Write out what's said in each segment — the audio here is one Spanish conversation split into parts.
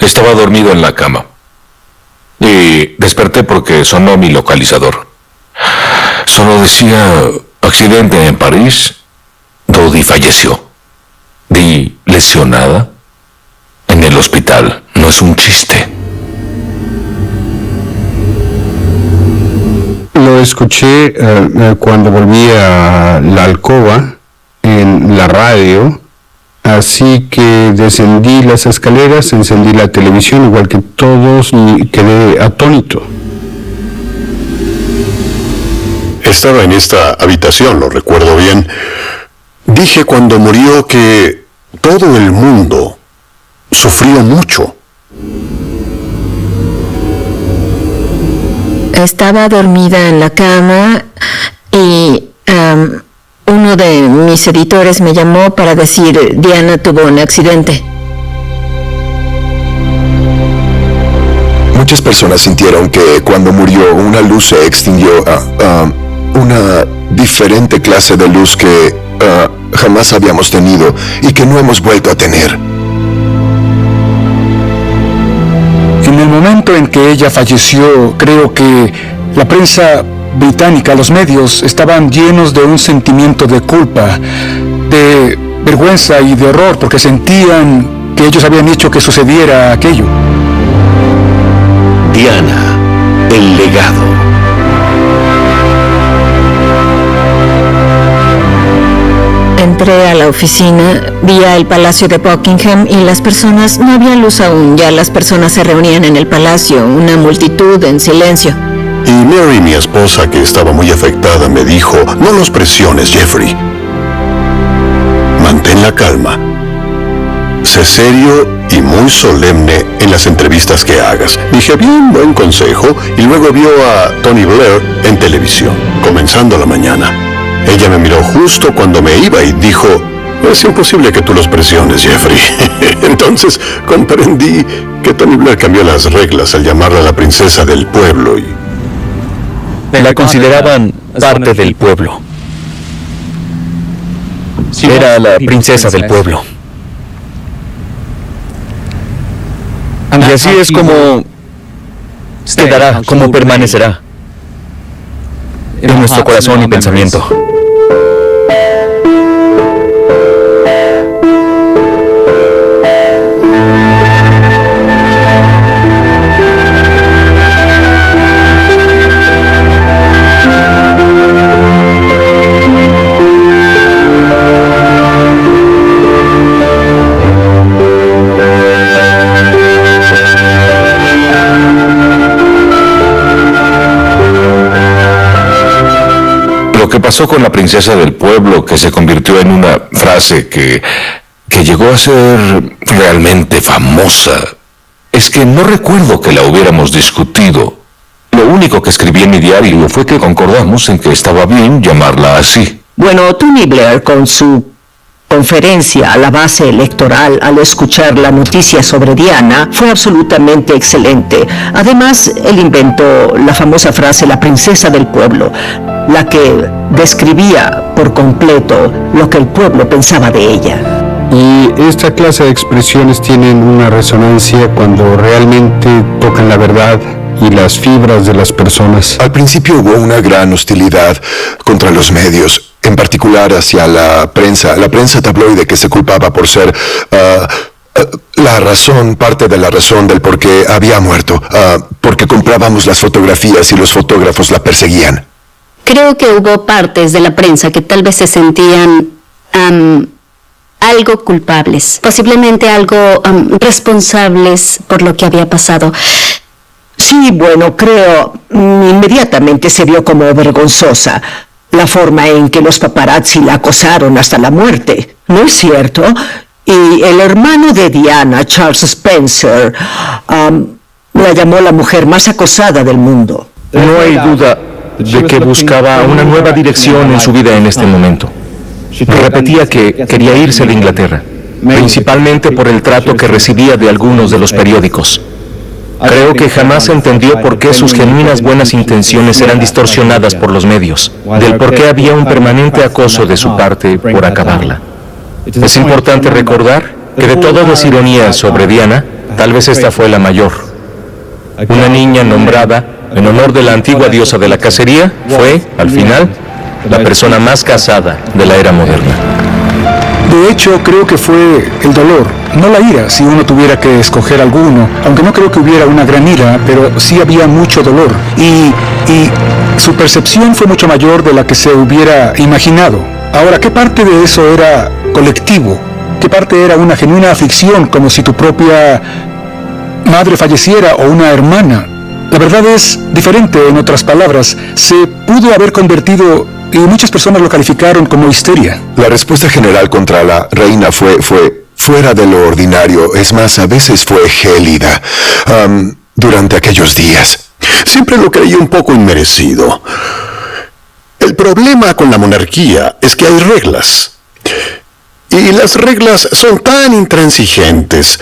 estaba dormido en la cama. Y desperté porque sonó mi localizador. Solo decía, accidente en París, Dodi falleció. Di, lesionada en el hospital. No es un chiste. Lo escuché cuando volví a la alcoba en la radio, así que descendí las escaleras, encendí la televisión, igual que todos, y quedé atónito. Estaba en esta habitación, lo recuerdo bien. Dije cuando murió que todo el mundo sufrió mucho. Estaba dormida en la cama y uno de mis editores me llamó para decir, Diana tuvo un accidente. Muchas personas sintieron que cuando murió una luz se extinguió a una diferente clase de luz que jamás habíamos tenido y que no hemos vuelto a tener. En el momento en que ella falleció, creo que la prensa británica, los medios, estaban llenos de un sentimiento de culpa, de vergüenza y de horror, porque sentían que ellos habían hecho que sucediera aquello. Diana, el legado. Entré a la oficina, vi el Palacio de Buckingham y las personas, no había luz aún, ya las personas se reunían en el palacio, una multitud en silencio. Y Mary, mi esposa, que estaba muy afectada, me dijo, no los presiones, Jeffrey. Mantén la calma. Sé serio y muy solemne en las entrevistas que hagas. Dije, bien, buen consejo, y luego vio a Tony Blair en televisión, comenzando la mañana. Ella me miró justo cuando me iba y dijo, es imposible que tú los presiones, Jeffrey. Entonces comprendí que Tony Blair cambió las reglas al llamarla la princesa del pueblo y... La consideraban parte del pueblo. Era la princesa del pueblo. Y así es como quedará, como permanecerá en nuestro corazón y pensamiento. Lo que pasó con la princesa del pueblo, que se convirtió en una frase que llegó a ser realmente famosa, es que no recuerdo que la hubiéramos discutido. Lo único que escribí en mi diario fue que concordamos en que estaba bien llamarla así. Bueno, Tony Blair, con su conferencia a la base electoral al escuchar la noticia sobre Diana, fue absolutamente excelente. Además, él inventó la famosa frase "la princesa del pueblo", la que describía por completo lo que el pueblo pensaba de ella. Y esta clase de expresiones tienen una resonancia cuando realmente tocan la verdad y las fibras de las personas. Al principio hubo una gran hostilidad contra los medios, en particular hacia la prensa tabloide, que se culpaba por ser la razón, parte de la razón del por qué había muerto, porque comprábamos las fotografías y los fotógrafos la perseguían. Creo que hubo partes de la prensa que tal vez se sentían algo culpables, posiblemente algo responsables por lo que había pasado. Sí, bueno, creo, inmediatamente se vio como vergonzosa la forma en que los paparazzi la acosaron hasta la muerte, ¿no es cierto? Y el hermano de Diana, Charles Spencer, la llamó la mujer más acosada del mundo. No hay duda de que buscaba una nueva dirección en su vida en este momento. Repetía que quería irse de Inglaterra, principalmente por el trato que recibía de algunos de los periódicos. Creo que jamás entendió por qué sus genuinas buenas intenciones eran distorsionadas por los medios, del por qué había un permanente acoso de su parte por acabarla. Es importante recordar que de todas las ironías sobre Diana, Tal vez esta fue la mayor. Una niña nombrada en honor de la antigua diosa de la cacería fue, al final, la persona más casada de la era moderna. De hecho, creo que fue el dolor, no la ira, si uno tuviera que escoger alguno. Aunque no creo que hubiera una gran ira, pero sí había mucho dolor. Y su percepción fue mucho mayor de la que se hubiera imaginado. Ahora, ¿qué parte de eso era colectivo? ¿Qué parte era una genuina aflicción, como si tu propia madre falleciera o una hermana? La verdad es diferente, en otras palabras. Se pudo haber convertido, y muchas personas lo calificaron como histeria. La respuesta general contra la reina fue fuera de lo ordinario. Es más, a veces fue gélida durante aquellos días. Siempre lo creí un poco inmerecido. El problema con la monarquía es que hay reglas. Y las reglas son tan intransigentes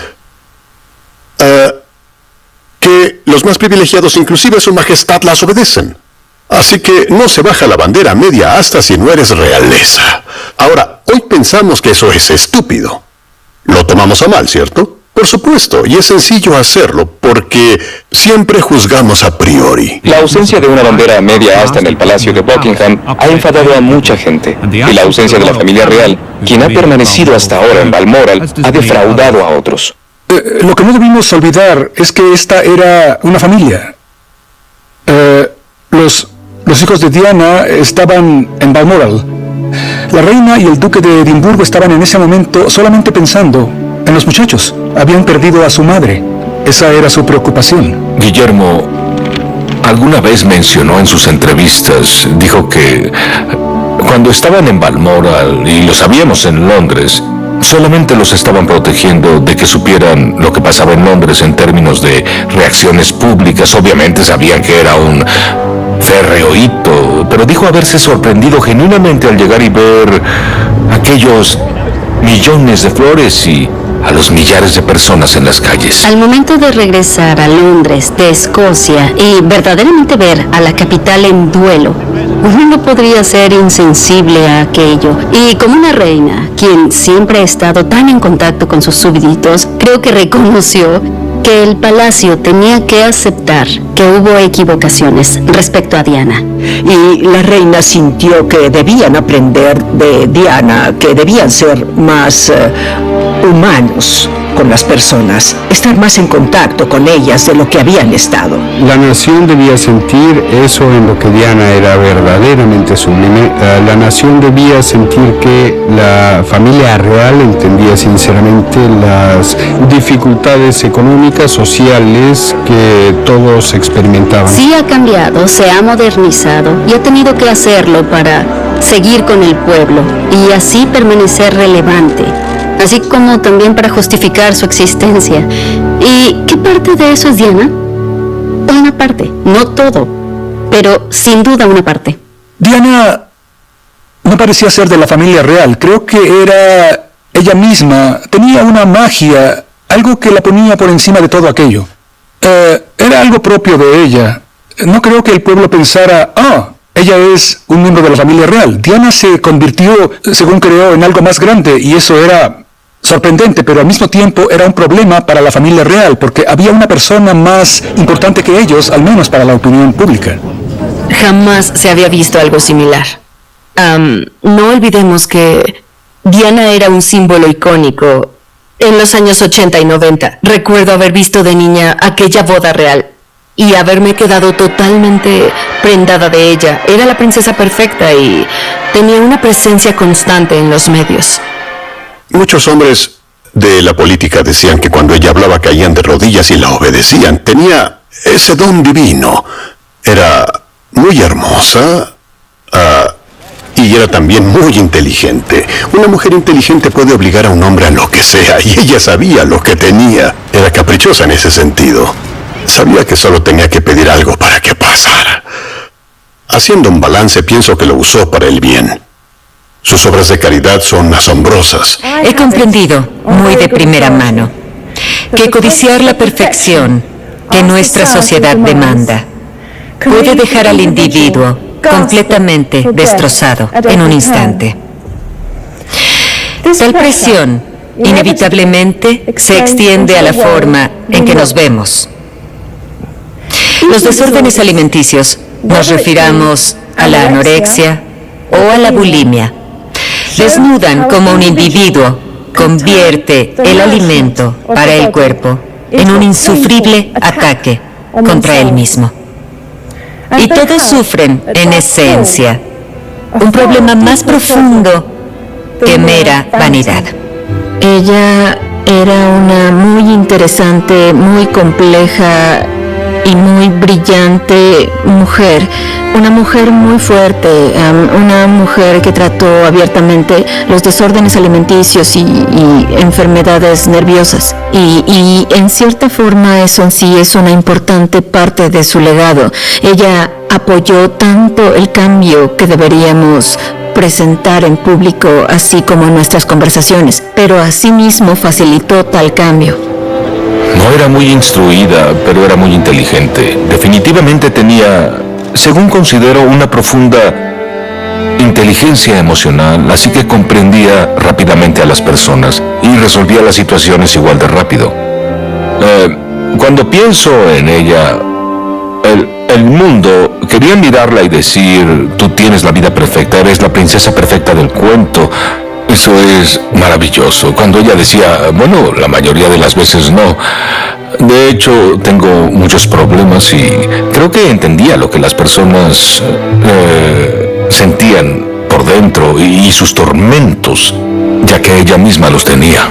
que los más privilegiados, inclusive su majestad, las obedecen. Así que no se baja la bandera media asta si no eres realeza. Ahora, hoy pensamos que eso es estúpido. Lo tomamos a mal, ¿cierto? Por supuesto, y es sencillo hacerlo, porque siempre juzgamos a priori. La ausencia de una bandera media asta en el Palacio de Buckingham ha enfadado a mucha gente. Y la ausencia de la familia real, quien ha permanecido hasta ahora en Balmoral, ha defraudado a otros. Lo que no debimos olvidar es que esta era una familia. Los hijos de Diana estaban en Balmoral. La reina y el duque de Edimburgo estaban en ese momento solamente pensando en los muchachos. Habían perdido a su madre. Esa era su preocupación. Guillermo alguna vez mencionó en sus entrevistas, dijo que cuando estaban en Balmoral, y lo sabíamos en Londres, solamente los estaban protegiendo de que supieran lo que pasaba en Londres en términos de reacciones públicas. Obviamente sabían que era un férreo hito, pero dijo haberse sorprendido genuinamente al llegar y ver aquellos millones de flores y a los millares de personas en las calles. Al momento de regresar a Londres, de Escocia, y verdaderamente ver a la capital en duelo, uno no podría ser insensible a aquello. Y como una reina, quien siempre ha estado tan en contacto con sus súbditos, creo que reconoció que el palacio tenía que aceptar que hubo equivocaciones respecto a Diana. Y la reina sintió que debían aprender de Diana, que debían ser más humanos con las personas, estar más en contacto con ellas de lo que habían estado. La nación debía sentir eso en lo que Diana era verdaderamente sublime. La nación debía sentir que la familia real entendía sinceramente las dificultades económicas, sociales que todos experimentaban. Sí ha cambiado, se ha modernizado y ha tenido que hacerlo para seguir con el pueblo y así permanecer relevante, así como también para justificar su existencia. ¿Y qué parte de eso es Diana? Una parte, no todo, pero sin duda una parte. Diana no parecía ser de la familia real. Creo que era ella misma. Tenía una magia, algo que la ponía por encima de todo aquello. Era algo propio de ella. No creo que el pueblo pensara, ella es un miembro de la familia real. Diana se convirtió, según creo, en algo más grande, y eso era sorprendente, pero al mismo tiempo era un problema para la familia real, porque había una persona más importante que ellos, al menos para la opinión pública. Jamás se había visto algo similar. No olvidemos que Diana era un símbolo icónico en los años 80 y 90. Recuerdo haber visto de niña aquella boda real y haberme quedado totalmente prendada de ella. Era la princesa perfecta y tenía una presencia constante en los medios. Muchos hombres de la política decían que cuando ella hablaba caían de rodillas y la obedecían. Tenía ese don divino. Era muy hermosa y era también muy inteligente. Una mujer inteligente puede obligar a un hombre a lo que sea, y ella sabía lo que tenía. Era caprichosa en ese sentido. Sabía que solo tenía que pedir algo para que pasara. Haciendo un balance, pienso que lo usó para el bien. Sus obras de caridad son asombrosas. He comprendido, muy de primera mano, que codiciar la perfección que nuestra sociedad demanda puede dejar al individuo completamente destrozado en un instante. Tal presión inevitablemente se extiende a la forma en que nos vemos. Los desórdenes alimenticios, nos refiramos a la anorexia o a la bulimia, desnudan cómo un individuo convierte el alimento para el cuerpo en un insufrible ataque contra él mismo. Y todos sufren, en esencia, un problema más profundo que mera vanidad. Ella era una muy interesante, muy compleja y muy brillante mujer, una mujer muy fuerte, una mujer que trató abiertamente los desórdenes alimenticios y enfermedades nerviosas. Y en cierta forma eso en sí es una importante parte de su legado. Ella apoyó tanto el cambio que deberíamos presentar en público, así como en nuestras conversaciones, pero asimismo facilitó tal cambio. No era muy instruida, pero era muy inteligente. Definitivamente tenía, según considero, una profunda inteligencia emocional, así que comprendía rápidamente a las personas y resolvía las situaciones igual de rápido. Cuando pienso en ella, el mundo quería mirarla y decir: tú tienes la vida perfecta, eres la princesa perfecta del cuento. Eso es maravilloso. Cuando ella decía, bueno, la mayoría de las veces no. De hecho, tengo muchos problemas y creo que entendía lo que las personas sentían por dentro y sus tormentos, ya que ella misma los tenía.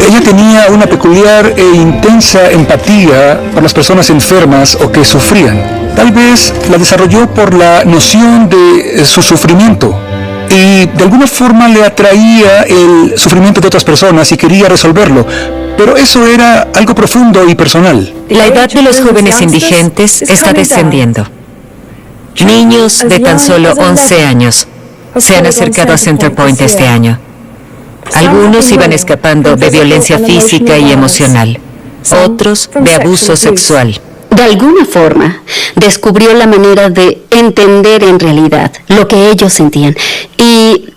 Ella tenía una peculiar e intensa empatía por las personas enfermas o que sufrían. Tal vez la desarrolló por la noción de su sufrimiento. Y de alguna forma le atraía el sufrimiento de otras personas y quería resolverlo. Pero eso era algo profundo y personal. La edad de los jóvenes indigentes está descendiendo. Niños de tan solo 11 años se han acercado a Center Point este año. Algunos iban escapando de violencia física y emocional, otros de abuso sexual. De alguna forma, descubrió la manera de entender en realidad lo que ellos sentían. Y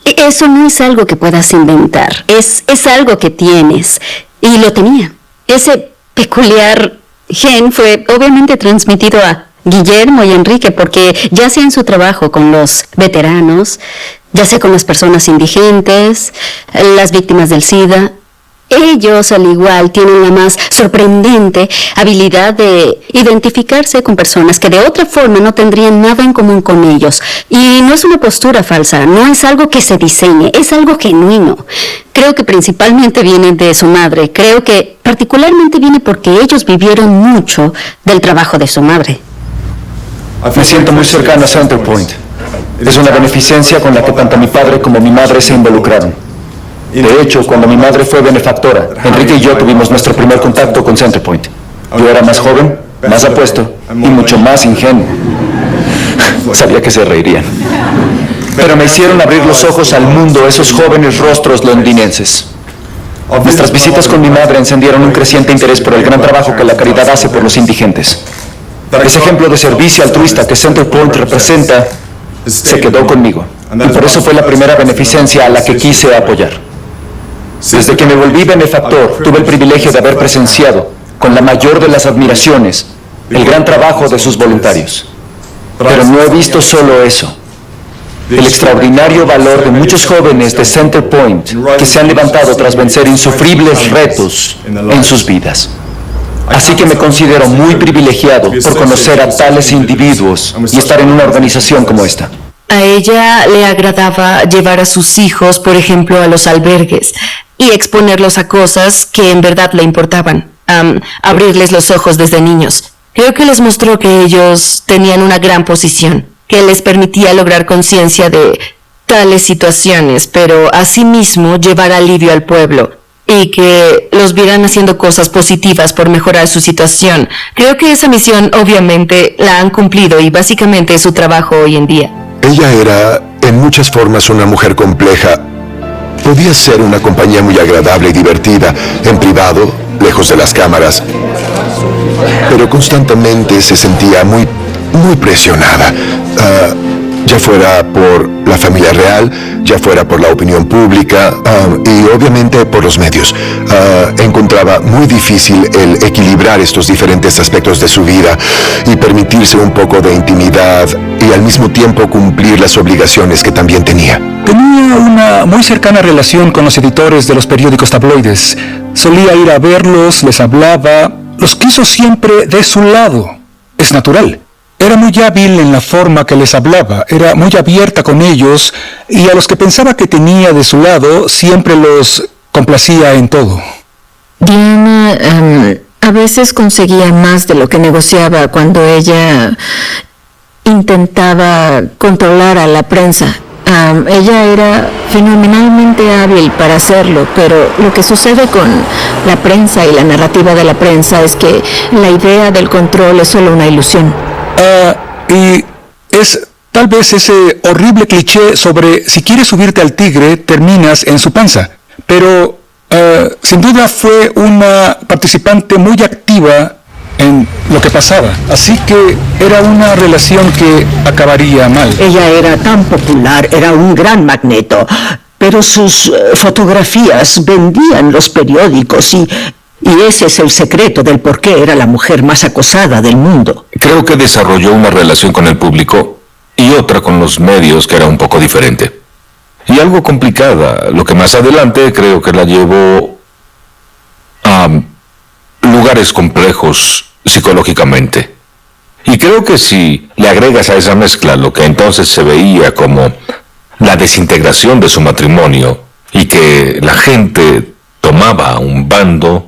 eso no es algo que puedas inventar, es algo que tienes. Y lo tenía. Ese peculiar gen fue obviamente transmitido a Guillermo y Enrique, porque ya sea en su trabajo con los veteranos, ya sea con las personas indigentes, las víctimas del SIDA, ellos al igual tienen la más sorprendente habilidad de identificarse con personas que de otra forma no tendrían nada en común con ellos. Y no es una postura falsa, no es algo que se diseñe, es algo genuino. Creo que principalmente viene de su madre, creo que particularmente viene porque ellos vivieron mucho del trabajo de su madre. Me siento muy cercano a Center Point. Es una beneficencia con la que tanto mi padre como mi madre se involucraron. De hecho, cuando mi madre fue benefactora, Enrique y yo tuvimos nuestro primer contacto con Center Point. Yo era más joven, más apuesto y mucho más ingenuo. Sabía que se reirían. Pero me hicieron abrir los ojos al mundo esos jóvenes rostros londinenses. Nuestras visitas con mi madre encendieron un creciente interés por el gran trabajo que la caridad hace por los indigentes. Ese ejemplo de servicio altruista que Center Point representa se quedó conmigo. Y por eso fue la primera beneficencia a la que quise apoyar. Desde que me volví benefactor, tuve el privilegio de haber presenciado, con la mayor de las admiraciones, el gran trabajo de sus voluntarios. Pero no he visto solo eso. El extraordinario valor de muchos jóvenes de Center Point que se han levantado tras vencer insufribles retos en sus vidas. Así que me considero muy privilegiado por conocer a tales individuos y estar en una organización como esta. A ella le agradaba llevar a sus hijos, por ejemplo, a los albergues y exponerlos a cosas que en verdad le importaban, abrirles los ojos desde niños. Creo que les mostró que ellos tenían una gran posición, que les permitía lograr conciencia de tales situaciones, pero asimismo llevar alivio al pueblo y que los vieran haciendo cosas positivas por mejorar su situación. Creo que esa misión obviamente la han cumplido y básicamente es su trabajo hoy en día. Ella era, en muchas formas, una mujer compleja. Podía ser una compañía muy agradable y divertida, en privado, lejos de las cámaras. Pero constantemente se sentía muy presionada. ya fuera por la familia real, ya fuera por la opinión pública y obviamente por los medios. Encontraba muy difícil el equilibrar estos diferentes aspectos de su vida y permitirse un poco de intimidad y al mismo tiempo cumplir las obligaciones que también tenía. Tenía una muy cercana relación con los editores de los periódicos tabloides. Solía ir a verlos, les hablaba, los quiso siempre de su lado. Es natural. Era muy hábil en la forma que les hablaba, era muy abierta con ellos y a los que pensaba que tenía de su lado siempre los complacía en todo. Diana a veces conseguía más de lo que negociaba cuando ella intentaba controlar a la prensa. Ella era fenomenalmente hábil para hacerlo, pero lo que sucede con la prensa y la narrativa de la prensa es que la idea del control es solo una ilusión. Y es tal vez ese horrible cliché sobre si quieres subirte al tigre, terminas en su panza. Pero sin duda fue una participante muy activa en lo que pasaba. Así que era una relación que acabaría mal. Ella era tan popular, era un gran magneto. Pero sus fotografías vendían los periódicos y ese es el secreto del por qué era la mujer más acosada del mundo. Creo que desarrolló una relación con el público y otra con los medios que era un poco diferente. Y algo complicada, lo que más adelante creo que la llevó a lugares complejos psicológicamente. Y creo que si le agregas a esa mezcla lo que entonces se veía como la desintegración de su matrimonio y que la gente tomaba un bando,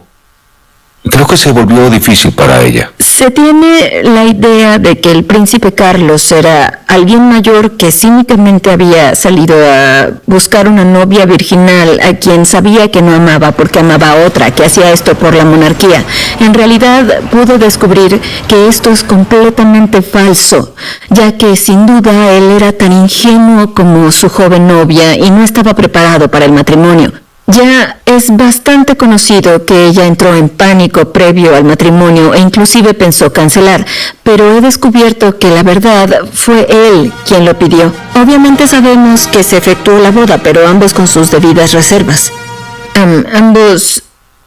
creo que se volvió difícil para ella. Se tiene la idea de que el príncipe Carlos era alguien mayor que cínicamente había salido a buscar una novia virginal a quien sabía que no amaba porque amaba a otra, que hacía esto por la monarquía. En realidad pudo descubrir que esto es completamente falso, ya que sin duda él era tan ingenuo como su joven novia y no estaba preparado para el matrimonio. Ya es bastante conocido que ella entró en pánico previo al matrimonio e inclusive pensó cancelar, pero he descubierto que la verdad fue él quien lo pidió. Obviamente sabemos que se efectuó la boda, pero ambos con sus debidas reservas.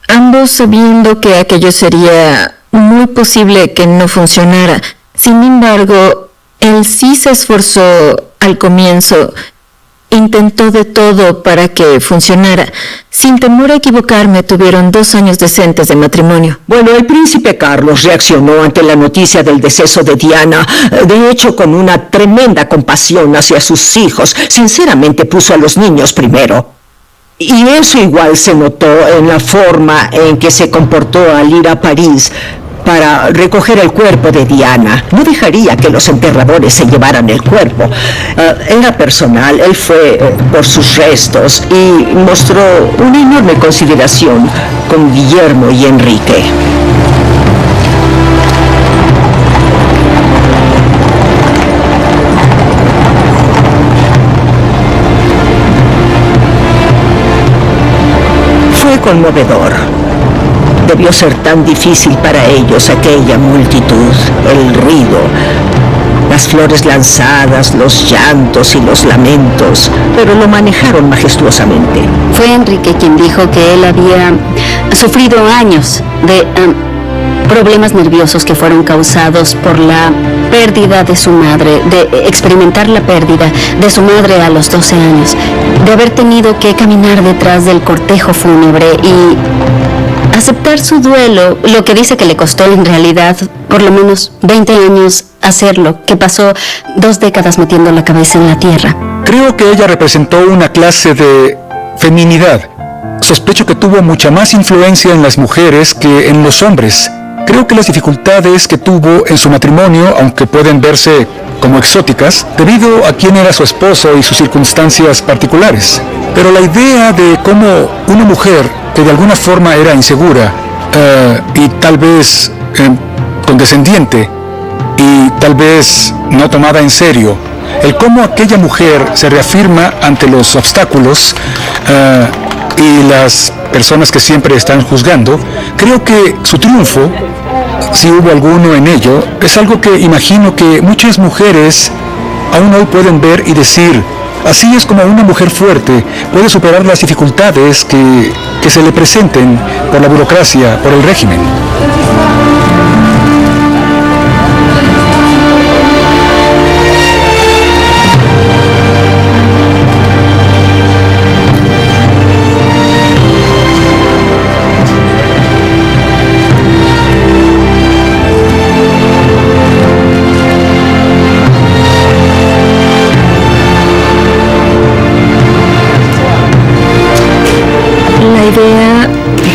Ambos sabiendo que aquello sería muy posible que no funcionara. Sin embargo, él sí se esforzó al comienzo. Intentó de todo para que funcionara. Sin temor a equivocarme, tuvieron 2 años decentes de matrimonio. Bueno, el príncipe Carlos reaccionó ante la noticia del deceso de Diana, de hecho con una tremenda compasión hacia sus hijos. Sinceramente puso a los niños primero. Y eso igual se notó en la forma en que se comportó al ir a París para recoger el cuerpo de Diana. No dejaría que los enterradores se llevaran el cuerpo. Era personal, él fue por sus restos y mostró una enorme consideración con Guillermo y Enrique. Fue conmovedor. Debió ser tan difícil para ellos aquella multitud, el ruido, las flores lanzadas, los llantos y los lamentos, pero lo manejaron majestuosamente. Fue Enrique quien dijo que él había sufrido años de problemas nerviosos que fueron causados por la pérdida de su madre, de experimentar la pérdida de su madre a los 12 años, de haber tenido que caminar detrás del cortejo fúnebre y aceptar su duelo, lo que dice que le costó en realidad por lo menos 20 años hacerlo, que pasó 2 décadas metiendo la cabeza en la tierra. Creo que ella representó una clase de feminidad. Sospecho que tuvo mucha más influencia en las mujeres que en los hombres. Creo que las dificultades que tuvo en su matrimonio, aunque pueden verse como exóticas, debido a quién era su esposo y sus circunstancias particulares. Pero la idea de cómo una mujer que de alguna forma era insegura y tal vez condescendiente y tal vez no tomada en serio, el cómo aquella mujer se reafirma ante los obstáculos y las personas que siempre están juzgando, creo que su triunfo, si hubo alguno en ello, es algo que imagino que muchas mujeres aún hoy pueden ver y decir: así es como una mujer fuerte puede superar las dificultades que se le presenten por la burocracia, por el régimen.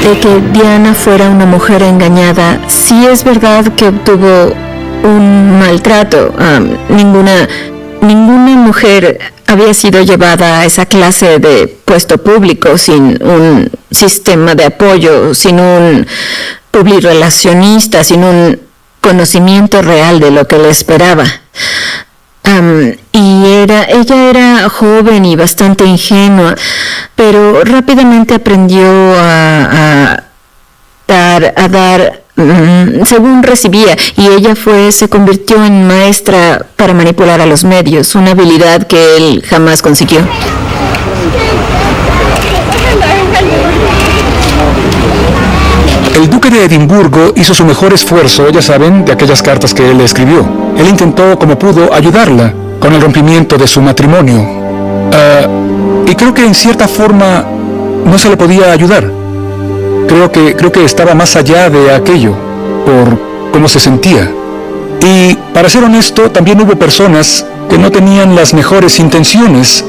De que Diana fuera una mujer engañada, sí es verdad que obtuvo un maltrato. Ninguna mujer había sido llevada a esa clase de puesto público sin un sistema de apoyo, sin un publirelacionista, sin un conocimiento real de lo que le esperaba. Ella era joven y bastante ingenua, pero rápidamente aprendió a dar según recibía, y ella se convirtió en maestra para manipular a los medios, una habilidad que él jamás consiguió. El duque de Edimburgo hizo su mejor esfuerzo, ya saben, de aquellas cartas que él le escribió. Él intentó, como pudo, ayudarla con el rompimiento de su matrimonio. Y creo que en cierta forma no se le podía ayudar. Creo que estaba más allá de aquello, por cómo se sentía. Y, para ser honesto, también hubo personas que no tenían las mejores intenciones,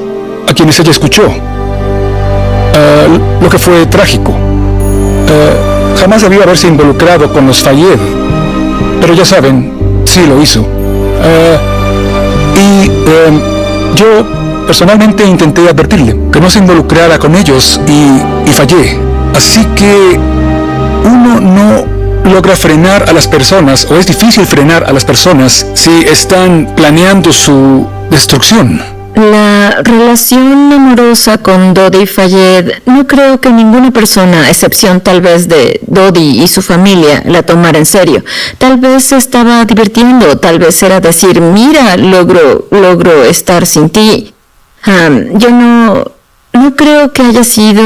a quienes ella escuchó. Lo que fue trágico. Jamás debió haberse involucrado con los Fayed, pero ya saben, sí lo hizo. Yo personalmente intenté advertirle que no se involucrara con ellos y fallé. Así que uno no logra frenar a las personas, o es difícil frenar a las personas si están planeando su destrucción. La relación amorosa con Dodi Fayed, no creo que ninguna persona, a excepción tal vez de Dodi y su familia, la tomara en serio. Tal vez se estaba divirtiendo, tal vez era decir: mira, logro estar sin ti. Yo no creo que haya sido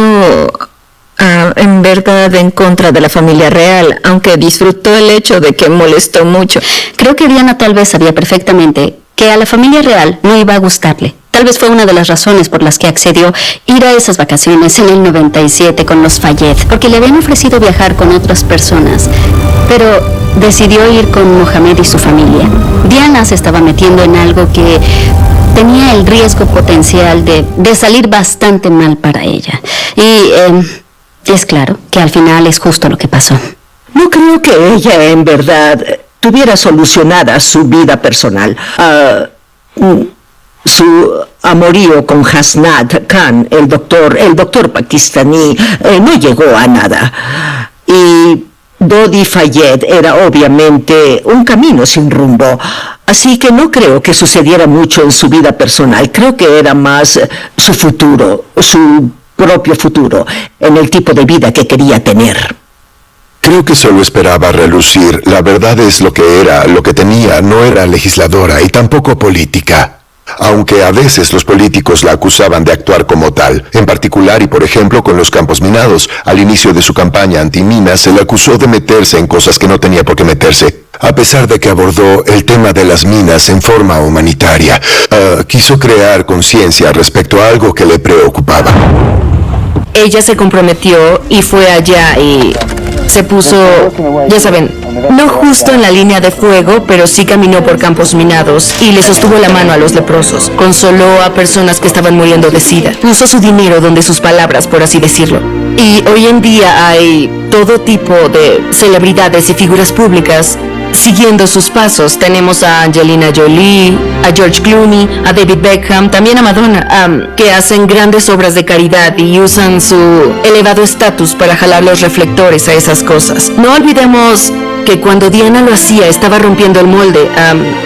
en verdad en contra de la familia real, aunque disfrutó el hecho de que molestó mucho. Creo que Diana tal vez sabía perfectamente que a la familia real no iba a gustarle. Tal vez fue una de las razones por las que accedió ir a esas vacaciones en el 97 con los Fayed, porque le habían ofrecido viajar con otras personas, pero decidió ir con Mohamed y su familia. Diana se estaba metiendo en algo que tenía el riesgo potencial de salir bastante mal para ella. Y es claro que al final es justo lo que pasó. No creo que ella en verdad tuviera solucionada su vida personal. Su amorío con Hasnat Khan, el doctor pakistaní, no llegó a nada. Y Dodi Fayed era obviamente un camino sin rumbo. Así que no creo que sucediera mucho en su vida personal. Creo que era más su futuro, su propio futuro, en el tipo de vida que quería tener. Creo que solo esperaba relucir. La verdad es lo que era, lo que tenía. No era legisladora y tampoco política. Aunque a veces los políticos la acusaban de actuar como tal. En particular, y por ejemplo, con los campos minados. Al inicio de su campaña antiminas se le acusó de meterse en cosas que no tenía por qué meterse. A pesar de que abordó el tema de las minas en forma humanitaria, quiso crear conciencia respecto a algo que le preocupaba. Ella se comprometió y fue allá y se puso, ya saben, no justo en la línea de fuego, pero sí caminó por campos minados y le sostuvo la mano a los leprosos. Consoló a personas que estaban muriendo de sida. Puso su dinero donde sus palabras, por así decirlo. Y hoy en día hay todo tipo de celebridades y figuras públicas siguiendo sus pasos. Tenemos a Angelina Jolie, a George Clooney, a David Beckham, también a Madonna, que hacen grandes obras de caridad y usan su elevado estatus para jalar los reflectores a esas cosas. No olvidemos que cuando Diana lo hacía estaba rompiendo el molde,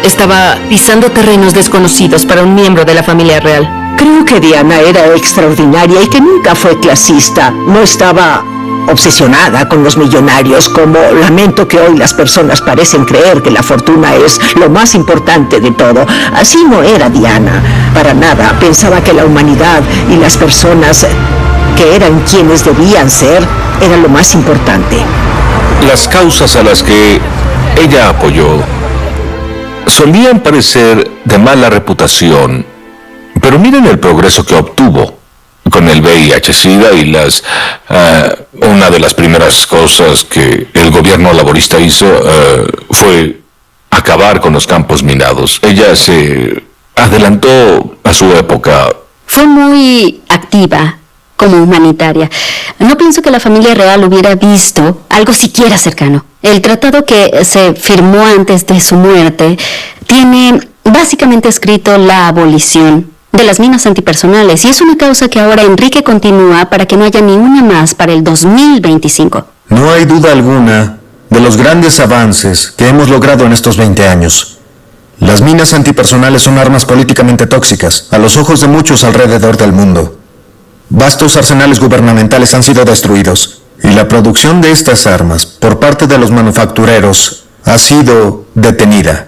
estaba pisando terrenos desconocidos para un miembro de la familia real. Creo que Diana era extraordinaria y que nunca fue clasista. No estaba obsesionada con los millonarios, como lamento que hoy las personas parecen creer que la fortuna es lo más importante de todo. Así no era Diana, para nada. Pensaba que la humanidad y las personas que eran quienes debían ser era lo más importante. Las causas a las que ella apoyó solían parecer de mala reputación, pero miren el progreso que obtuvo con el VIH-Sida y una de las primeras cosas que el gobierno laborista hizo fue acabar con los campos minados. Ella se adelantó a su época. Fue muy activa como humanitaria. No pienso que la familia real hubiera visto algo siquiera cercano. El tratado que se firmó antes de su muerte tiene básicamente escrito la abolición de las minas antipersonales, y es una causa que ahora Enrique continúa para que no haya ni una más para el 2025. No hay duda alguna de los grandes avances que hemos logrado en estos 20 años. Las minas antipersonales son armas políticamente tóxicas a los ojos de muchos alrededor del mundo. Vastos arsenales gubernamentales han sido destruidos, y la producción de estas armas por parte de los manufactureros ha sido detenida.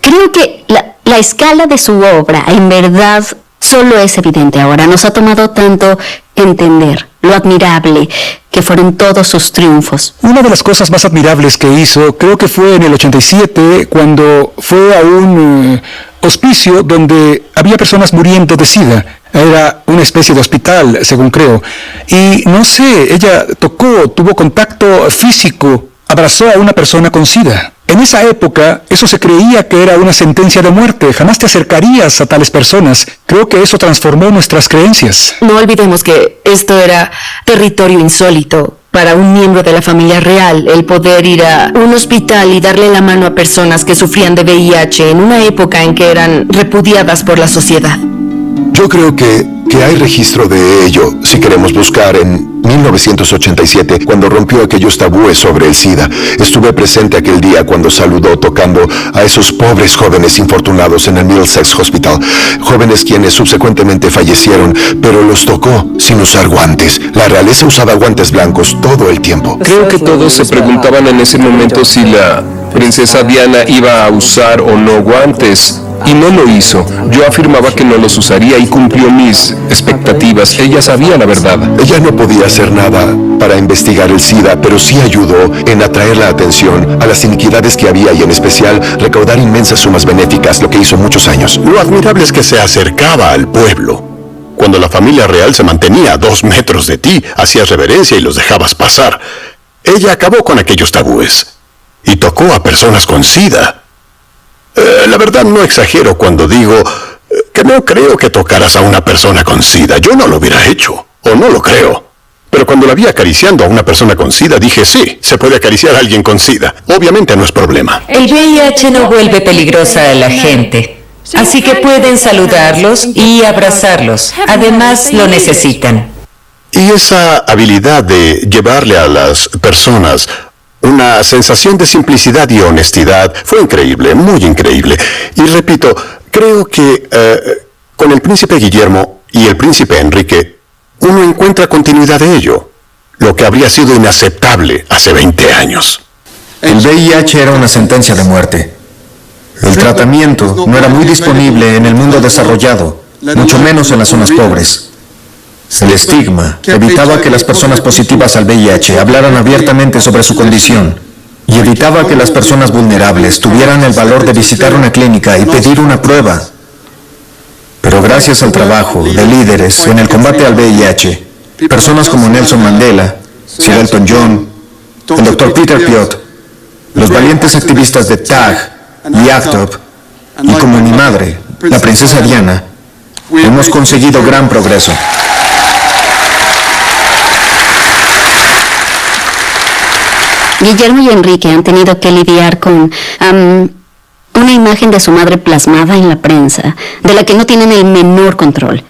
Creo que la escala de su obra, en verdad, solo es evidente ahora. Nos ha tomado tanto entender lo admirable que fueron todos sus triunfos. Una de las cosas más admirables que hizo, creo que fue en el 87, cuando fue a un hospicio donde había personas muriendo de SIDA. Era una especie de hospital, según creo. Y no sé, ella tuvo contacto físico, abrazó a una persona con SIDA. En esa época, eso se creía que era una sentencia de muerte. Jamás te acercarías a tales personas. Creo que eso transformó nuestras creencias. No olvidemos que esto era territorio insólito para un miembro de la familia real, el poder ir a un hospital y darle la mano a personas que sufrían de VIH en una época en que eran repudiadas por la sociedad. Yo creo que hay registro de ello si queremos buscar en 1987, cuando rompió aquellos tabúes sobre el SIDA. Estuve presente aquel día cuando saludó tocando a esos pobres jóvenes infortunados en el Middlesex Hospital, jóvenes quienes subsecuentemente fallecieron, pero los tocó sin usar guantes. La realeza usaba guantes blancos todo el tiempo. Creo que todos se preguntaban en ese momento si la princesa Diana iba a usar o no guantes. Y no lo hizo. Yo afirmaba que no los usaría y cumplió mis expectativas. Ella sabía la verdad. Ella no podía hacer nada para investigar el SIDA, pero sí ayudó en atraer la atención a las iniquidades que había y en especial recaudar inmensas sumas benéficas, lo que hizo muchos años. Lo admirable es que se acercaba al pueblo. Cuando la familia real se mantenía a 2 metros de ti, hacías reverencia y los dejabas pasar. Ella acabó con aquellos tabúes y tocó a personas con SIDA. La verdad no exagero cuando digo que no creo que tocaras a una persona con SIDA. Yo no lo hubiera hecho, o no lo creo. Pero cuando la vi acariciando a una persona con SIDA, dije, sí, se puede acariciar a alguien con SIDA. Obviamente no es problema. El VIH no vuelve peligrosa a la gente, así que pueden saludarlos y abrazarlos. Además, lo necesitan. Y esa habilidad de llevarle a las personas una sensación de simplicidad y honestidad fue increíble, muy increíble. Y repito, creo que con el príncipe Guillermo y el príncipe Enrique, uno encuentra continuidad de ello, lo que habría sido inaceptable hace 20 años. El VIH era una sentencia de muerte. El tratamiento no era muy disponible en el mundo desarrollado, mucho menos en las zonas pobres. El estigma evitaba que las personas positivas al VIH hablaran abiertamente sobre su condición y evitaba que las personas vulnerables tuvieran el valor de visitar una clínica y pedir una prueba. Pero gracias al trabajo de líderes en el combate al VIH, personas como Nelson Mandela, Sir Elton John, el Dr. Peter Piot, los valientes activistas de TAG y ACT UP, y como mi madre, la princesa Diana, hemos conseguido gran progreso. Guillermo y Enrique han tenido que lidiar con una imagen de su madre plasmada en la prensa, de la que no tienen el menor control.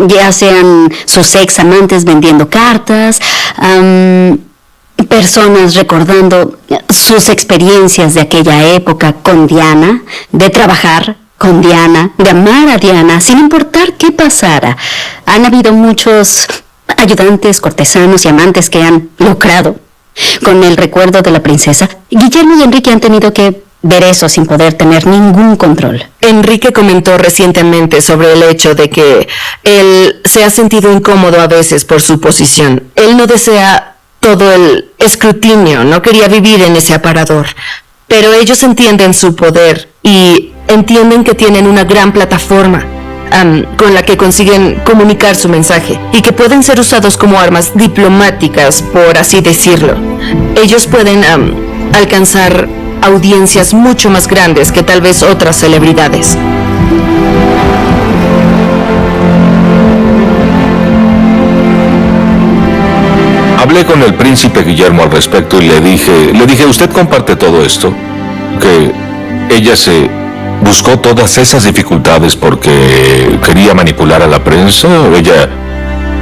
Ya sean sus ex amantes vendiendo cartas, personas recordando sus experiencias de aquella época con Diana, de trabajar con Diana, de amar a Diana, sin importar qué pasara. Han habido muchos ayudantes, cortesanos y amantes que han lucrado con el recuerdo de la princesa, Guillermo y Enrique han tenido que ver eso sin poder tener ningún control. Enrique comentó recientemente sobre el hecho de que él se ha sentido incómodo a veces por su posición. Él no desea todo el escrutinio, no quería vivir en ese aparador. Pero ellos entienden su poder y entienden que tienen una gran plataforma con la que consiguen comunicar su mensaje y que pueden ser usados como armas diplomáticas, por así decirlo. Ellos pueden alcanzar audiencias mucho más grandes que tal vez otras celebridades. Hablé con el príncipe Guillermo al respecto y le dije, ¿usted comparte todo esto? Que ella se buscó todas esas dificultades porque quería manipular a la prensa.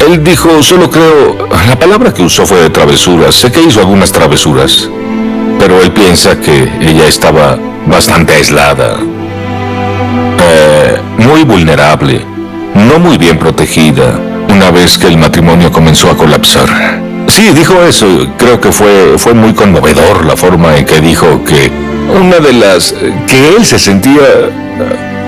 Él dijo, solo creo, la palabra que usó fue de travesuras. Sé que hizo algunas travesuras, pero él piensa que ella estaba bastante aislada, muy vulnerable, no muy bien protegida, una vez que el matrimonio comenzó a colapsar. Sí, dijo eso. Creo que fue muy conmovedor la forma en que dijo que que él se sentía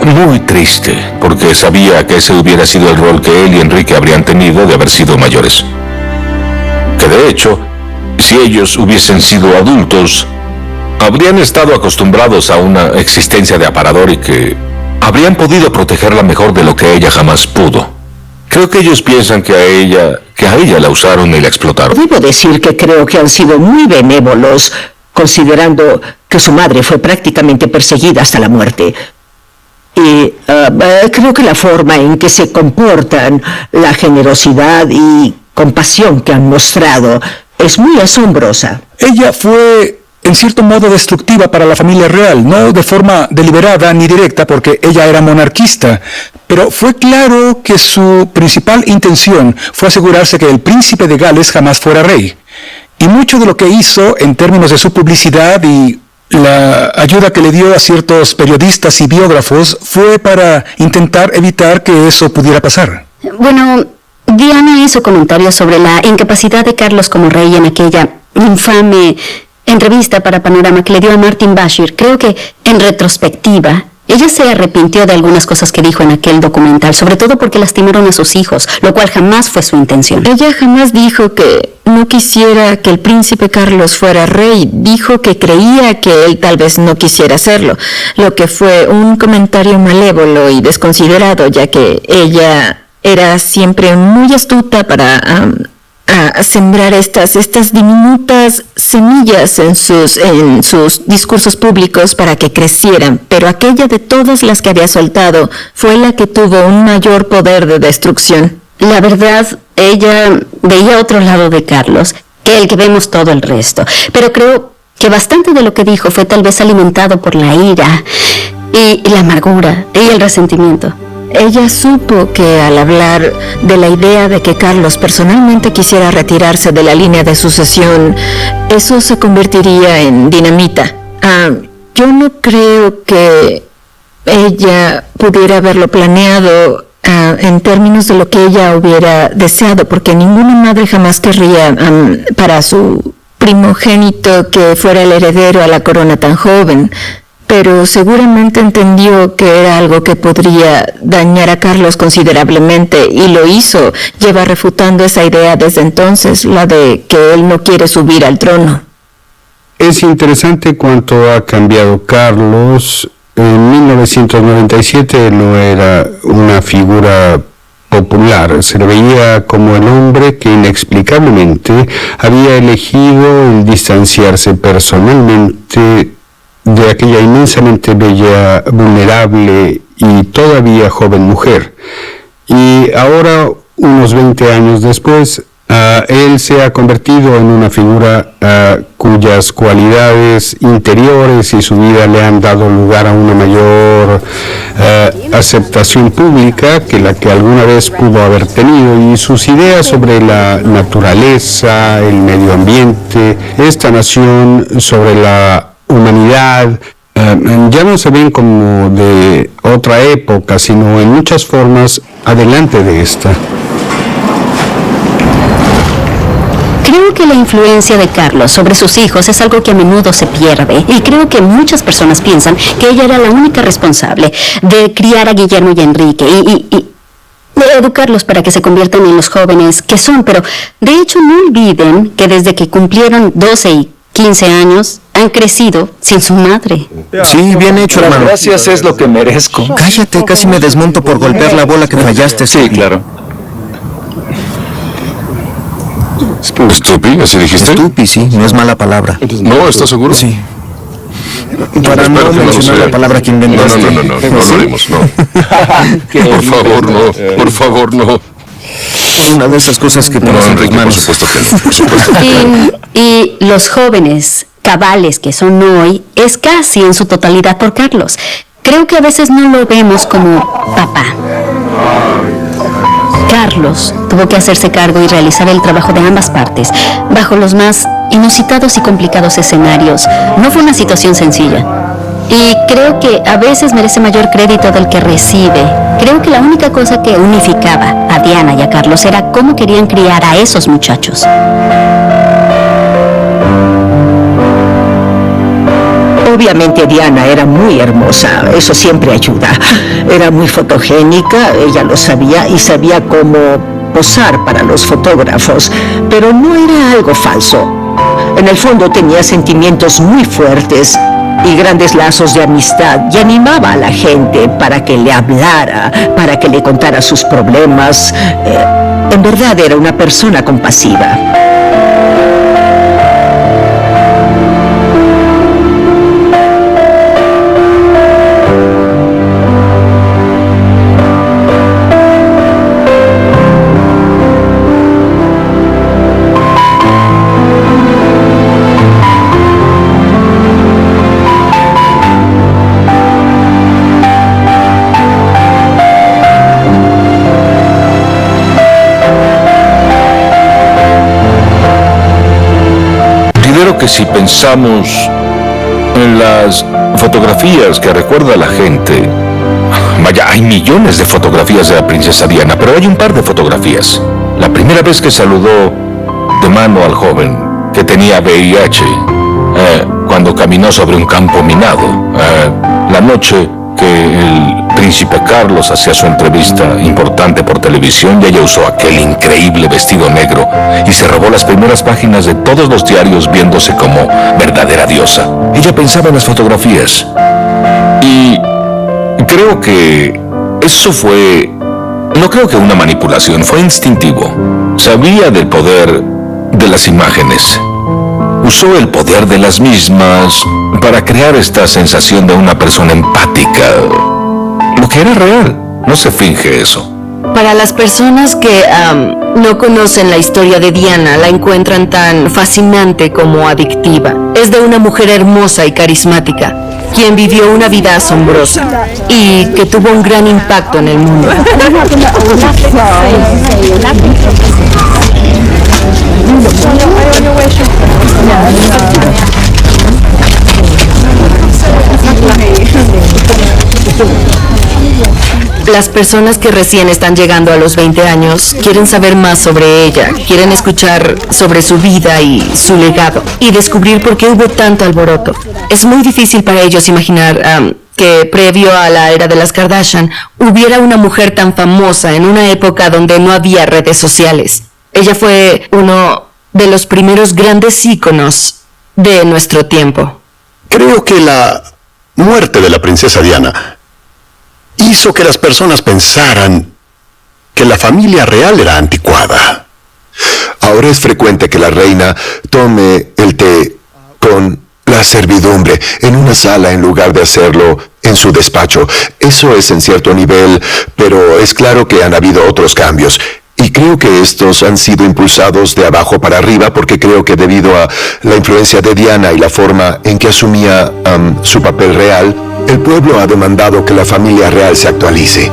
muy triste porque sabía que ese hubiera sido el rol que él y Enrique habrían tenido de haber sido mayores. Que de hecho, si ellos hubiesen sido adultos, habrían estado acostumbrados a una existencia de aparador y que habrían podido protegerla mejor de lo que ella jamás pudo. Creo que ellos piensan que a ella la usaron y la explotaron. Debo decir que creo que han sido muy benévolos, considerando que su madre fue prácticamente perseguida hasta la muerte. Y creo que la forma en que se comportan, la generosidad y compasión que han mostrado, es muy asombrosa. Ella fue, en cierto modo, destructiva para la familia real, no de forma deliberada ni directa, porque ella era monarquista, pero fue claro que su principal intención fue asegurarse que el príncipe de Gales jamás fuera rey. Y mucho de lo que hizo en términos de su publicidad y la ayuda que le dio a ciertos periodistas y biógrafos fue para intentar evitar que eso pudiera pasar. Bueno, Diana hizo comentarios sobre la incapacidad de Carlos como rey en aquella infame entrevista para Panorama que le dio a Martin Bashir. Creo que, en retrospectiva, ella se arrepintió de algunas cosas que dijo en aquel documental, sobre todo porque lastimaron a sus hijos, lo cual jamás fue su intención. Ella jamás dijo que no quisiera que el príncipe Carlos fuera rey. Dijo que creía que él tal vez no quisiera hacerlo, lo que fue un comentario malévolo y desconsiderado, ya que ella era siempre muy astuta para a sembrar estas diminutas semillas en sus discursos públicos para que crecieran, pero aquella de todas las que había soltado fue la que tuvo un mayor poder de destrucción. La verdad, ella veía otro lado de Carlos, que el que vemos todo el resto, pero creo que bastante de lo que dijo fue tal vez alimentado por la ira y la amargura y el resentimiento. Ella supo que al hablar de la idea de que Carlos personalmente quisiera retirarse de la línea de sucesión, eso se convertiría en dinamita. Yo no creo que ella pudiera haberlo planeado en términos de lo que ella hubiera deseado, porque ninguna madre jamás querría para su primogénito que fuera el heredero a la corona tan joven. Pero seguramente entendió que era algo que podría dañar a Carlos considerablemente y lo hizo. Lleva refutando esa idea desde entonces, la de que él no quiere subir al trono. Es interesante cuánto ha cambiado Carlos. En 1997 no era una figura popular, se le veía como el hombre que inexplicablemente había elegido el distanciarse personalmente de aquella inmensamente bella, vulnerable y todavía joven mujer. Y ahora, unos 20 años después, él se ha convertido en una figura cuyas cualidades interiores y su vida le han dado lugar a una mayor aceptación pública que la que alguna vez pudo haber tenido, y sus ideas sobre la naturaleza, el medio ambiente, esta nación, sobre la humanidad, ya no se ven como de otra época, sino en muchas formas adelante de esta. Creo que la influencia de Carlos sobre sus hijos es algo que a menudo se pierde, y creo que muchas personas piensan que ella era la única responsable de criar a Guillermo y Enrique y de educarlos para que se conviertan en los jóvenes que son. Pero de hecho no olviden que desde que cumplieron 12 y 15 años han crecido sin su madre. Sí, bien hecho, hermano. Gracias, es lo que merezco. Cállate, casi me desmonto por golpear la bola que fallaste. Sí, claro. ¿Stupi? ¿Así dijiste? Stupi, sí, no es mala palabra. No, ¿estás seguro? Sí. Para no mencionar la palabra que inventaste. No lo haremos, no. Por favor, no. Una de esas cosas que pones en tus manos. Por supuesto que no, por supuesto que no. Y los jóvenes cabales que son hoy es casi en su totalidad por Carlos. Creo que a veces no lo vemos como papá. Carlos tuvo que hacerse cargo y realizar el trabajo de ambas partes, bajo los más inusitados y complicados escenarios. No fue una situación sencilla. Y creo que a veces merece mayor crédito del que recibe. Creo que la única cosa que unificaba a Diana y a Carlos era cómo querían criar a esos muchachos. Obviamente Diana era muy hermosa, eso siempre ayuda. Era muy fotogénica, ella lo sabía y sabía cómo posar para los fotógrafos, pero no era algo falso. En el fondo tenía sentimientos muy fuertes y grandes lazos de amistad y animaba a la gente para que le hablara, para que le contara sus problemas. En verdad era una persona compasiva. Que si pensamos en las fotografías que recuerda la gente, vaya, hay millones de fotografías de la princesa Diana, pero hay un par de fotografías. La primera vez que saludó de mano al joven que tenía VIH, cuando caminó sobre un campo minado, la noche que el príncipe Carlos hacía su entrevista importante por televisión y ella usó aquel increíble vestido negro y se robó las primeras páginas de todos los diarios viéndose como verdadera diosa. Ella pensaba en las fotografías y creo que eso fue, no creo que una manipulación, fue instintivo. Sabía del poder de las imágenes. Usó el poder de las mismas para crear esta sensación de una persona empática. Lo que era real, no se finge eso. Para las personas que no conocen la historia de Diana, la encuentran tan fascinante como adictiva. Es de una mujer hermosa y carismática, quien vivió una vida asombrosa y que tuvo un gran impacto en el mundo. Las personas que recién están llegando a los 20 años quieren saber más sobre ella, quieren escuchar sobre su vida y su legado y descubrir por qué hubo tanto alboroto. Es muy difícil para ellos imaginar que previo a la era de las Kardashian hubiera una mujer tan famosa en una época donde no había redes sociales. Ella fue uno de los primeros grandes íconos de nuestro tiempo. Creo que la muerte de la princesa Diana hizo que las personas pensaran que la familia real era anticuada. Ahora es frecuente que la reina tome el té con la servidumbre en una sala en lugar de hacerlo en su despacho. Eso es en cierto nivel, pero es claro que han habido otros cambios. Y creo que estos han sido impulsados de abajo para arriba porque creo que debido a la influencia de Diana y la forma en que asumía su papel real, el pueblo ha demandado que la familia real se actualice.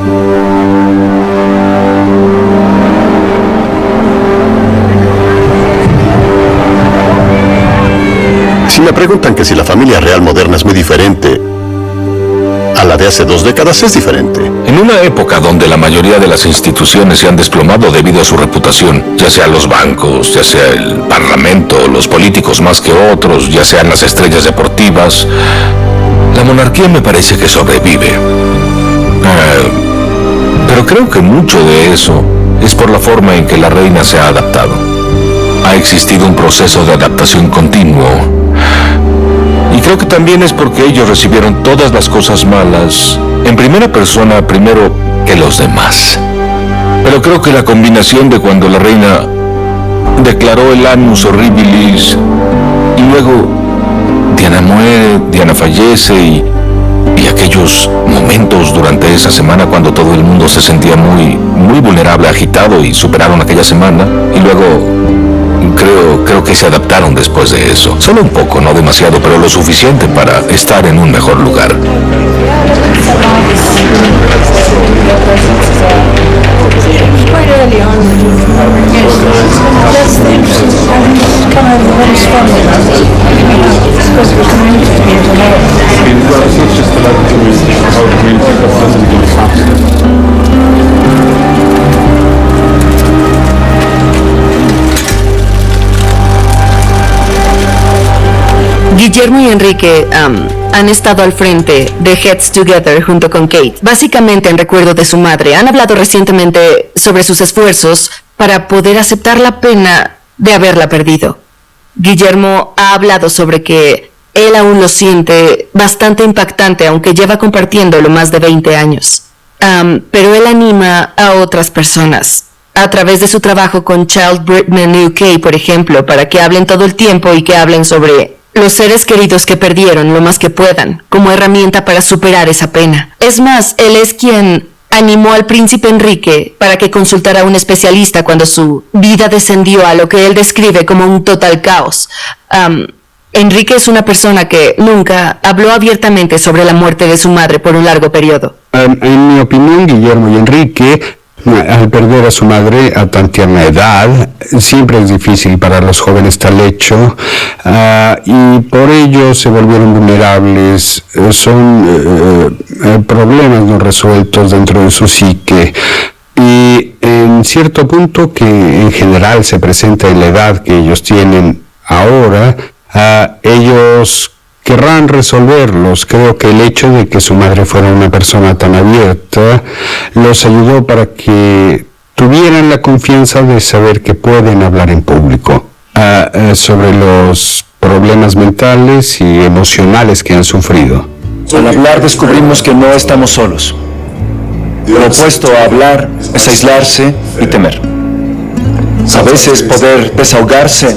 Si me preguntan que si la familia real moderna es muy diferente a la de hace 2 décadas, es diferente. En una época donde la mayoría de las instituciones se han desplomado debido a su reputación, ya sea los bancos, ya sea el parlamento, los políticos más que otros, ya sean las estrellas deportivas, la monarquía me parece que sobrevive. Pero creo que mucho de eso es por la forma en que la reina se ha adaptado. Ha existido un proceso de adaptación continuo. Y creo que también es porque ellos recibieron todas las cosas malas en primera persona primero que los demás. Pero creo que la combinación de cuando la reina declaró el annus horribilis y luego Diana muere, Diana fallece y aquellos momentos durante esa semana cuando todo el mundo se sentía muy vulnerable, agitado y superaron aquella semana y luego creo que se adaptaron después de eso. Solo un poco, no demasiado, pero lo suficiente para estar en un mejor lugar. Guillermo y Enrique han estado al frente de Heads Together junto con Kate, básicamente en recuerdo de su madre. Han hablado recientemente sobre sus esfuerzos para poder aceptar la pena de haberla perdido. Guillermo ha hablado sobre que él aún lo siente bastante impactante, aunque lleva compartiéndolo más de 20 años. Pero él anima a otras personas a través de su trabajo con Child Britain UK, por ejemplo, para que hablen todo el tiempo y que hablen sobre los seres queridos que perdieron lo más que puedan, como herramienta para superar esa pena. Es más, él es quien animó al príncipe Enrique para que consultara a un especialista cuando su vida descendió a lo que él describe como un total caos. Enrique es una persona que nunca habló abiertamente sobre la muerte de su madre por un largo periodo. En mi opinión, Guillermo y Enrique, al perder a su madre a tan tierna edad, siempre es difícil para los jóvenes tal hecho, y por ello se volvieron vulnerables. Son problemas no resueltos dentro de su psique, y en cierto punto que en general se presenta en la edad que ellos tienen ahora, ellos querrán resolverlos. Creo que el hecho de que su madre fuera una persona tan abierta los ayudó para que tuvieran la confianza de saber que pueden hablar en público sobre los problemas mentales y emocionales que han sufrido. Al hablar descubrimos que no estamos solos. Lo opuesto a hablar es aislarse y temer. A veces poder desahogarse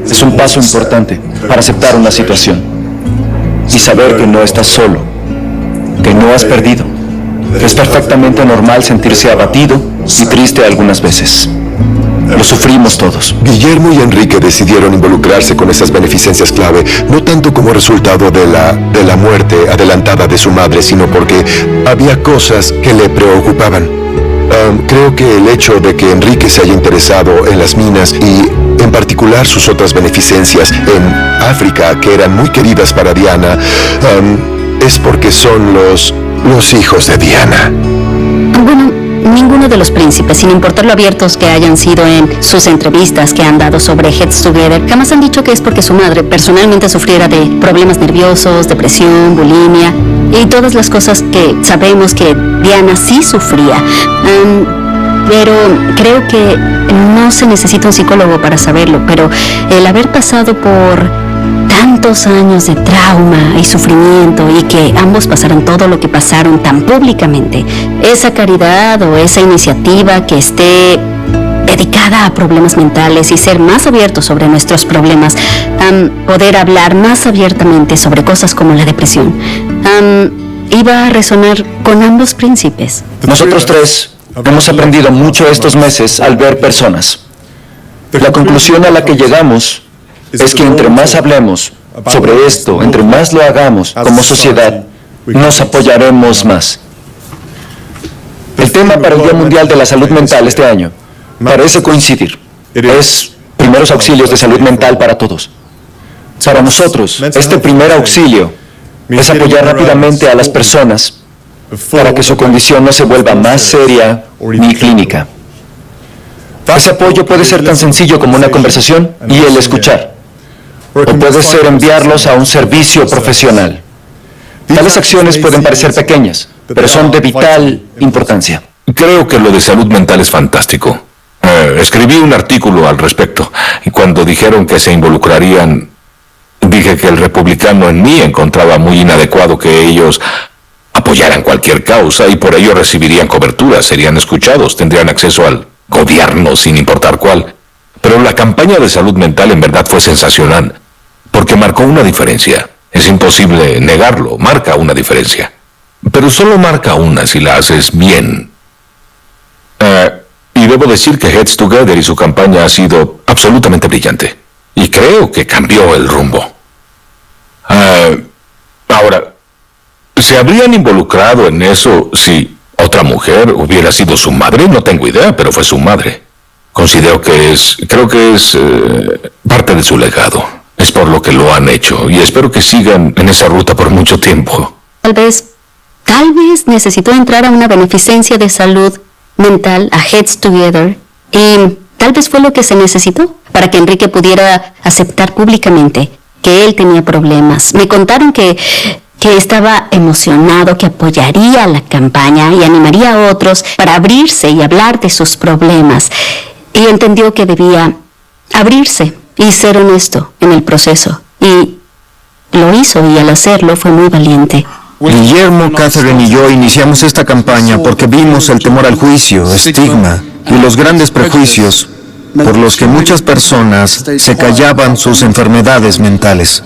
es un paso importante para aceptar una situación y saber que no estás solo, que no has perdido, que es perfectamente normal sentirse abatido y triste algunas veces. Lo sufrimos todos. Guillermo y Enrique decidieron involucrarse con esas beneficencias clave, no tanto como resultado de la muerte adelantada de su madre, sino porque había cosas que le preocupaban. Creo que el hecho de que Enrique se haya interesado en las minas y en particular sus otras beneficencias en África, que eran muy queridas para Diana, es porque son los hijos de Diana. Bueno, ninguno de los príncipes, sin importar lo abiertos que hayan sido en sus entrevistas que han dado sobre Heads Together, jamás han dicho que es porque su madre personalmente sufriera de problemas nerviosos, depresión, bulimia y todas las cosas que sabemos que Diana sí sufría. Pero creo que no se necesita un psicólogo para saberlo, pero el haber pasado por tantos años de trauma y sufrimiento y que ambos pasaron todo lo que pasaron tan públicamente, esa caridad o esa iniciativa que esté dedicada a problemas mentales y ser más abiertos sobre nuestros problemas, poder hablar más abiertamente sobre cosas como la depresión, iba a resonar con ambos príncipes. Nosotros tres hemos aprendido mucho estos meses al ver personas. La conclusión a la que llegamos es que entre más hablemos sobre esto, entre más lo hagamos como sociedad, nos apoyaremos más. El tema para el Día Mundial de la Salud Mental este año parece coincidir. Es primeros auxilios de salud mental para todos. Para nosotros, este primer auxilio es apoyar rápidamente a las personas para que su condición no se vuelva más seria ni clínica. Ese apoyo puede ser tan sencillo como una conversación y el escuchar, o puede ser enviarlos a un servicio profesional. Tales acciones pueden parecer pequeñas, pero son de vital importancia. Creo que lo de salud mental es fantástico. Escribí un artículo al respecto, y cuando dijeron que se involucrarían, dije que el republicano en mí encontraba muy inadecuado que ellos apoyaran cualquier causa y por ello recibirían cobertura, serían escuchados, tendrían acceso al gobierno sin importar cuál. Pero la campaña de salud mental en verdad fue sensacional, porque marcó una diferencia. Es imposible negarlo, marca una diferencia. Pero solo marca una si la haces bien. Y debo decir que Heads Together y su campaña ha sido absolutamente brillante. Y creo que cambió el rumbo. Ahora, ¿se habrían involucrado en eso si otra mujer hubiera sido su madre? No tengo idea, pero fue su madre. Creo que es parte de su legado. Es por lo que lo han hecho y espero que sigan en esa ruta por mucho tiempo. Tal vez necesitó entrar a una beneficencia de salud mental, a Heads Together, y tal vez fue lo que se necesitó para que Enrique pudiera aceptar públicamente que él tenía problemas. Me contaron que estaba emocionado, que apoyaría la campaña y animaría a otros para abrirse y hablar de sus problemas. Y entendió que debía abrirse y ser honesto en el proceso. Y lo hizo, y al hacerlo fue muy valiente. Guillermo, Catherine y yo iniciamos esta campaña porque vimos el temor al juicio, estigma y los grandes prejuicios por los que muchas personas se callaban sus enfermedades mentales.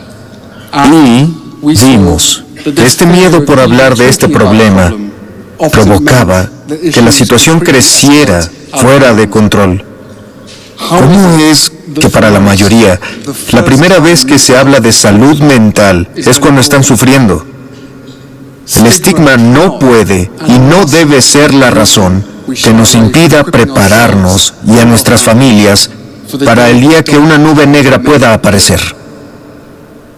Y vimos que este miedo por hablar de este problema provocaba que la situación creciera fuera de control. ¿Cómo es que para la mayoría, la primera vez que se habla de salud mental es cuando están sufriendo? El estigma no puede y no debe ser la razón que nos impida prepararnos y a nuestras familias para el día que una nube negra pueda aparecer.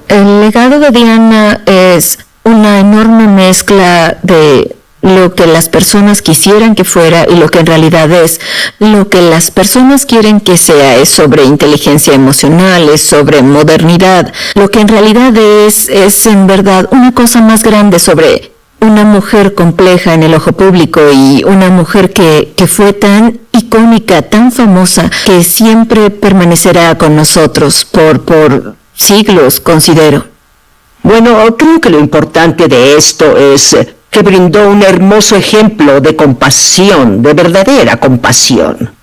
El legado de Diana es una enorme mezcla de lo que las personas quisieran que fuera y lo que en realidad es. Lo que las personas quieren que sea es sobre inteligencia emocional, es sobre modernidad. Lo que en realidad es en verdad una cosa más grande sobre una mujer compleja en el ojo público y una mujer que fue tan icónica, tan famosa, que siempre permanecerá con nosotros por siglos, considero. Bueno, creo que lo importante de esto es que brindó un hermoso ejemplo de compasión, de verdadera compasión.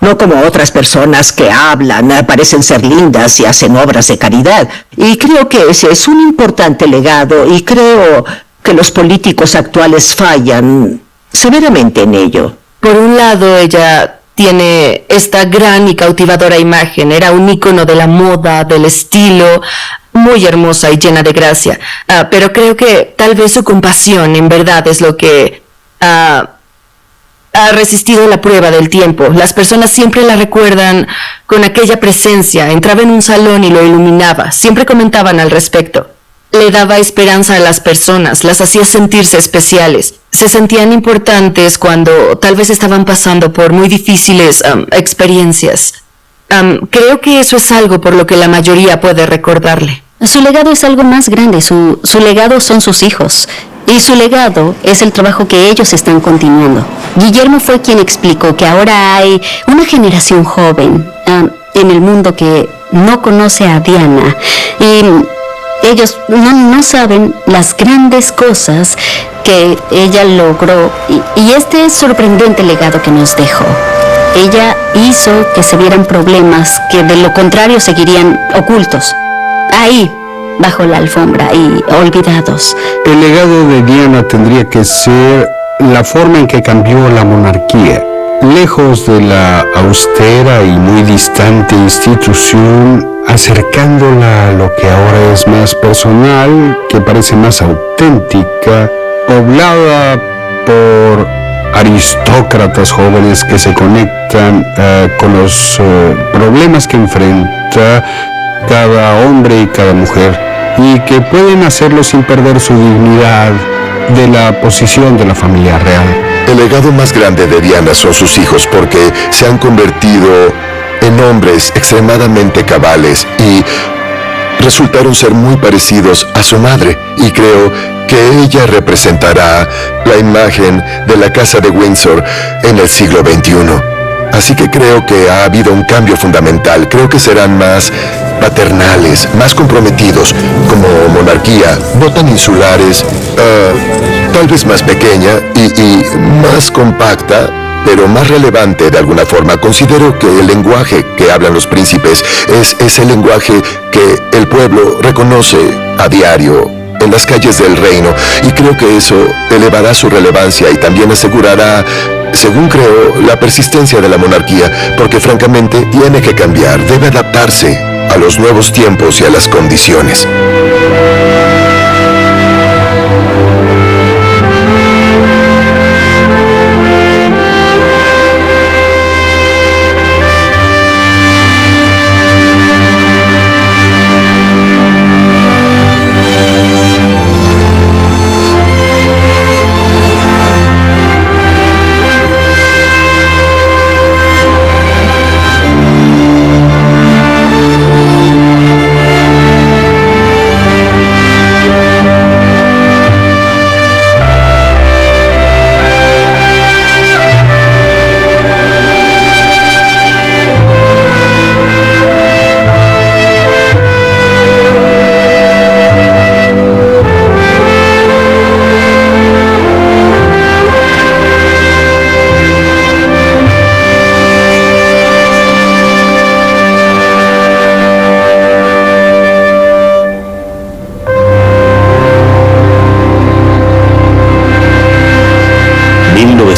No como otras personas que hablan, parecen ser lindas y hacen obras de caridad. Y creo que ese es un importante legado y creo que los políticos actuales fallan severamente en ello. Por un lado, ella tiene esta gran y cautivadora imagen. Era un ícono de la moda, del estilo, muy hermosa y llena de gracia. Pero creo que tal vez su compasión en verdad es lo que ha resistido la prueba del tiempo. Las personas siempre la recuerdan con aquella presencia. Entraba en un salón y lo iluminaba. Siempre comentaban al respecto. Le daba esperanza a las personas, las hacía sentirse especiales. Se sentían importantes cuando tal vez estaban pasando por muy difíciles experiencias. Creo que eso es algo por lo que la mayoría puede recordarle. Su legado es algo más grande, su legado son sus hijos. Y su legado es el trabajo que ellos están continuando. Guillermo fue quien explicó que ahora hay una generación joven en el mundo que no conoce a Diana. Y ellos no saben las grandes cosas que ella logró. Y este es sorprendente legado que nos dejó. Ella hizo que se vieran problemas que de lo contrario seguirían ocultos. Ahí, bajo la alfombra y olvidados. El legado de Diana tendría que ser la forma en que cambió la monarquía. Lejos de la austera y muy distante institución, acercándola a lo que ahora es más personal, que parece más auténtica, poblada por aristócratas jóvenes que se conectan con los problemas que enfrenta cada hombre y cada mujer, y que pueden hacerlo sin perder su dignidad de la posición de la familia real. El legado más grande de Diana son sus hijos porque se han convertido en hombres extremadamente cabales y resultaron ser muy parecidos a su madre, y creo que ella representará la imagen de la casa de Windsor en el siglo XXI. Así que creo que ha habido un cambio fundamental. Creo que serán más paternales, más comprometidos como monarquía, no tan insulares, tal vez más pequeña y más compacta, pero más relevante de alguna forma. Considero que el lenguaje que hablan los príncipes es el lenguaje que el pueblo reconoce a diario en las calles del reino, y creo que eso elevará su relevancia y también asegurará, según creo, la persistencia de la monarquía, porque francamente tiene que cambiar, debe adaptarse a los nuevos tiempos y a las condiciones.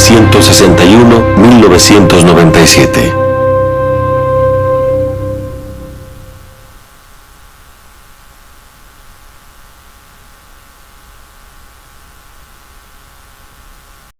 ...1961-1997.